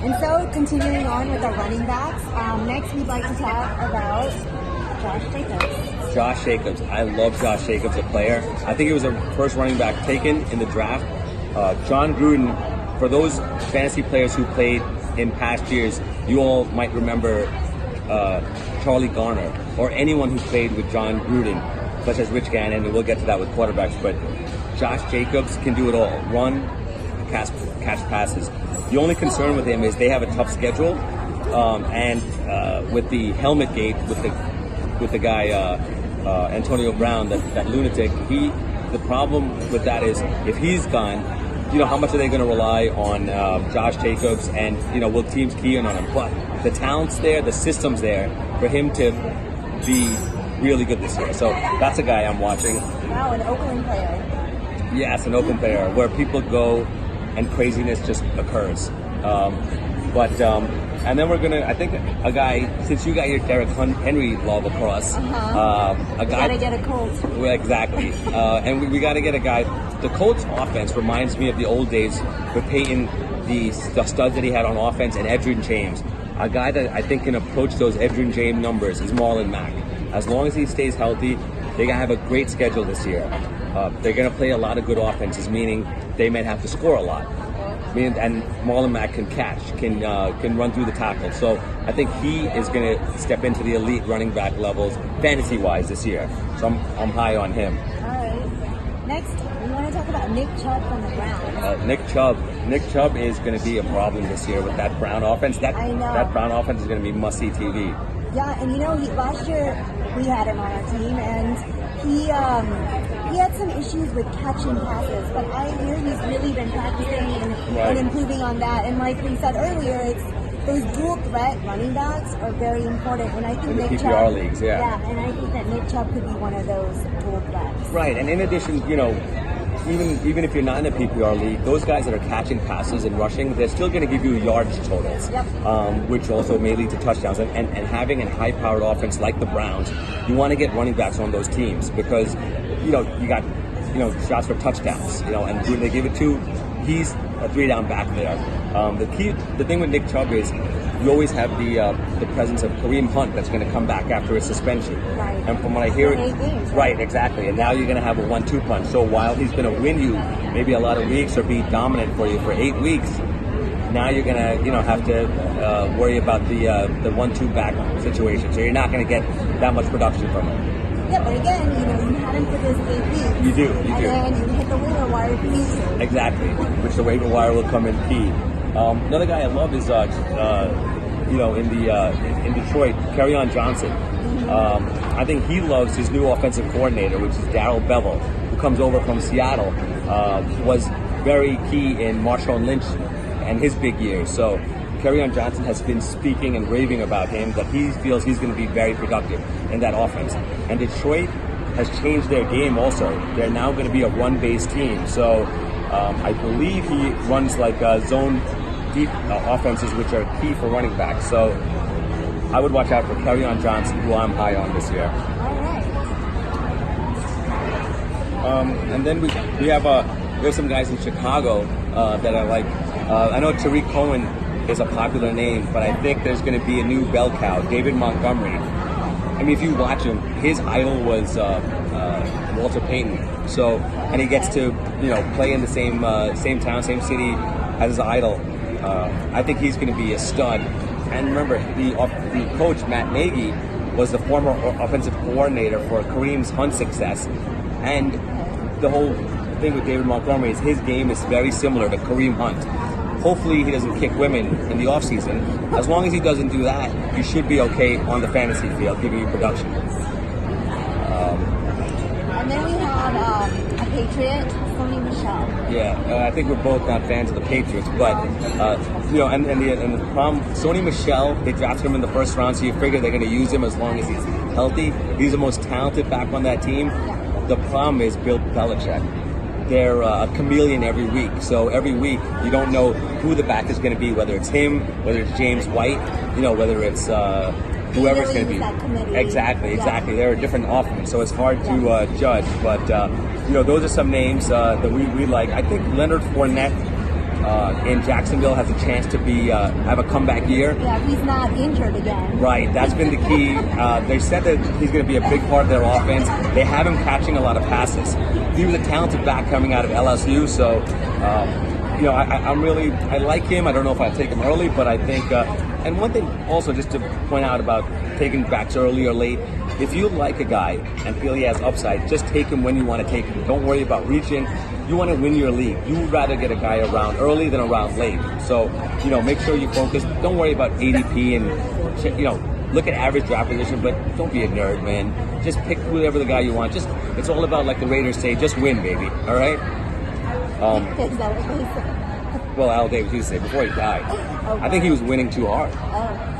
And so, continuing on with our running backs, next we'd like to talk about Josh Jacobs. Josh Jacobs. I love Josh Jacobs, a player. I think he was the first running back taken in the draft. John Gruden, for those fantasy players who played in past years, you all might remember Charlie Garner or anyone who played with John Gruden, such as Rich Gannon, and we'll get to that with quarterbacks. But Josh Jacobs can do it all: run, catch passes. The only concern with him is they have a tough schedule, and with the helmet gate with the guy Antonio Brown, that lunatic. The problem with that is if he's gone, how much are they going to rely on Josh Jacobs, and will teams key in on him? But the talent's there, the system's there for him to be really good this year. So that's a guy I'm watching. Wow, an Oakland player. Yes, an Oakland player where people go and craziness just occurs. And then we're gonna, I think, a guy, since you got your Derrick Henry love across, a guy. Gotta get a Colt. Well, exactly. And we gotta get a guy. The Colts offense reminds me of the old days with Peyton, the studs that he had on offense, and Edgerrin James. A guy that I think can approach those Edgerrin James numbers is Marlon Mack. As long as he stays healthy, they're gonna have a great schedule this year. They're gonna play a lot of good offenses, meaning they might have to score a lot. And Marlon Mack can catch, can run through the tackle. So I think he is going to step into the elite running back levels fantasy-wise this year. So I'm high on him. All right. Next, we want to talk about Nick Chubb from the Browns. Nick Chubb is going to be a problem this year with that Brown offense. That Brown offense is going to be must-see TV. Yeah, and last year we had him on our team, and he had some issues with catching passes, but I hear he's really been practicing and improving on that. And like we said earlier, it's those dual threat running backs are very important. And I think in the Nick PPR Chubb, leagues, yeah, and I think that Nick Chubb could be one of those dual threats. Right, and in addition, even if you're not in a PPR league, those guys that are catching passes and rushing, they're still going to give you yardage totals, which also may lead to touchdowns. And having a high-powered offense like the Browns, you want to get running backs on those teams because you got shots for touchdowns. And who they give it to, he's a 3-down back there. The thing with Nick Chubb is you always have the presence of Kareem Hunt that's going to come back after his suspension. Right. And from what I hear, 8 games, right, exactly. And now you're going to have a 1-2 punch. So while he's going to win you maybe a lot of weeks or be dominant for you for 8 weeks, now you're going to have to worry about the 1-2 back situation. So you're not going to get that much production from him. Yeah, but again, you had him for this 8 weeks. You do. And then you hit the waiver wire if you need to. Exactly, which the waiver wire will come in key. Another guy I love is, in Detroit, Carryon Johnson. I think he loves his new offensive coordinator, which is Darrell Bevel, who comes over from Seattle. Was very key in Marshawn Lynch and his big years. So Carryon Johnson has been speaking and raving about him, that he feels he's going to be very productive in that offense. And Detroit has changed their game also. They're now going to be a run-based team. So I believe he runs like zone deep offenses, which are key for running backs. So I would watch out for Carryon Johnson, who I'm high on this year. All right. And then we have some guys in Chicago that I like. I know Tariq Cohen is a popular name, but I think there's going to be a new bell cow, David Montgomery. I mean, if you watch him, his idol was Walter Payton. So, and he gets to play in the same town, same city as his idol. I think he's going to be a stud. And remember, the coach Matt Nagy was the former offensive coordinator for Kareem's Hunt success, and the whole thing with David Montgomery is his game is very similar to Kareem Hunt. Hopefully he doesn't kick women in the offseason. As long as he doesn't do that, you should be okay on the fantasy field, giving you production. And then we have a Patriot, Sony Michel. Yeah, I think we're both not fans of the Patriots, but and the problem, Sony Michel, they drafted him in the first round, so you figure they're going to use him as long as he's healthy. He's the most talented back on that team. The problem is Bill Belichick. They're a chameleon every week. So every week you don't know who the back is going to be, whether it's him, whether it's James White, whether it's whoever's going to be. Exactly. They're a different offense, so it's hard to judge. But those are some names that we like. I think Leonard Fournette in Jacksonville has a chance to be have a comeback year. Yeah, he's not injured again. Right, that's been the key. They said that he's going to be a big part of their offense. They have him catching a lot of passes. He was a talented back coming out of LSU, so I like him. I don't know if I'd take him early, but I think. And one thing also, just to point out about taking backs early or late, if you like a guy and feel he has upside, just take him when you want to take him. Don't worry about reaching. You want to win your league. You would rather get a guy around early than around late. So, make sure you focus. Don't worry about ADP and, look at average draft position, but don't be a nerd, man. Just pick whoever the guy you want. It's all about, like the Raiders say, just win, baby. All right? Is that what they said? Well, Al Davis used to say before he died. Oh, I think he was winning too hard. Oh.